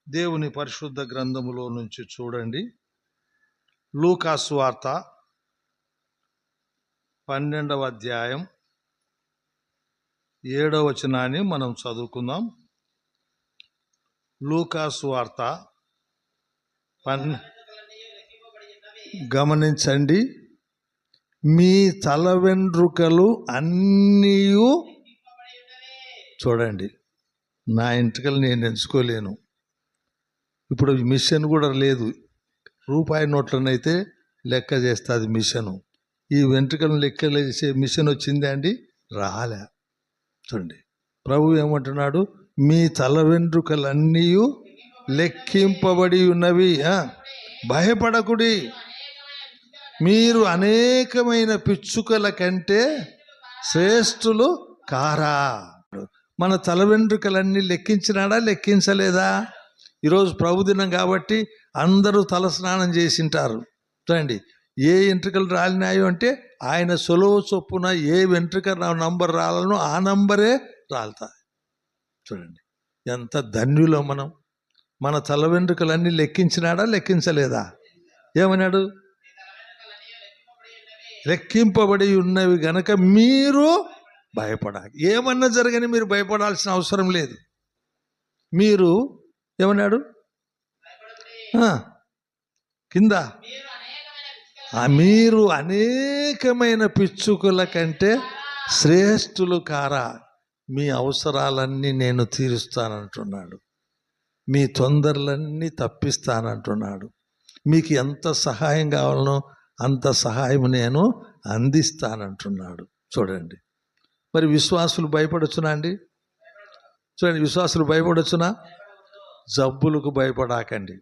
దేవుని పరిశుద్ధ గ్రంథములో నుంచి చూడండి. లూకా సువార్త 12వ అధ్యాయం 7వ వచనాన్ని మనం చదువుకుందాం. లూకా సువార్త గమనించండి. మీ తల వెంట్రుకలు అన్నీ చూడండి. నా వెంట్రుకలు నేను ఎంచుకోలేను. ఇప్పుడు మిషన్ కూడా లేదు. రూపాయి నోట్లనైతే లెక్క చేస్తుంది మిషను. ఈ వెంట్రుకలను లెక్క చేసే మిషన్ వచ్చిందే అండి? రాలే. చూడండి, ప్రభు ఏమంటున్నాడు? మీ తల వెంట్రుకలన్నీ లెక్కింపబడి ఉన్నవి, భయపడకుడి, మీరు అనేకమైన పిచ్చుకల కంటే శ్రేష్ఠులు కారా. మన తల వెంట్రుకలన్నీ లెక్కించినాడా, లెక్కించలేదా? ఈరోజు ప్రభు దినం కాబట్టి అందరూ తల స్నానం చేసింటారు. చూడండి, ఏ వెంట్రుకలు రాలినాయో అంటే ఆయన సులువు చొప్పున ఏ వెంట్రుక నంబర్ రాలనో ఆ నంబరే రాలుతాయి. చూడండి, ఎంత ధన్యులో మనం. మన తల వెంట్రుకలన్నీ లెక్కించినాడా, లెక్కించలేదా? ఏమన్నాడు? లెక్కింపబడి ఉన్నవి గనక మీరు భయపడాలి. ఏమన్నా జరగని మీరు భయపడాల్సిన అవసరం లేదు. మీరు ఏమన్నాడు కింద? మీరు అనేకమైన పిచ్చుకల కంటే శ్రేష్ఠులు కారా. మీ అవసరాలన్నీ నేను తీరుస్తానంటున్నాడు. మీ తొందరలన్నీ తప్పిస్తానంటున్నాడు. మీకు ఎంత సహాయం కావాలనో అంత సహాయం నేను అందిస్తానంటున్నాడు. చూడండి, మరి విశ్వాసులు భయపడొచ్చునా అండి? చూడండి, విశ్వాసులు భయపడొచ్చునా? జబ్బులకు భయపడాకండి.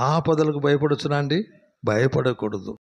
ఆపదలకు భయపడొచ్చునా అండి? భయపడకూడదు.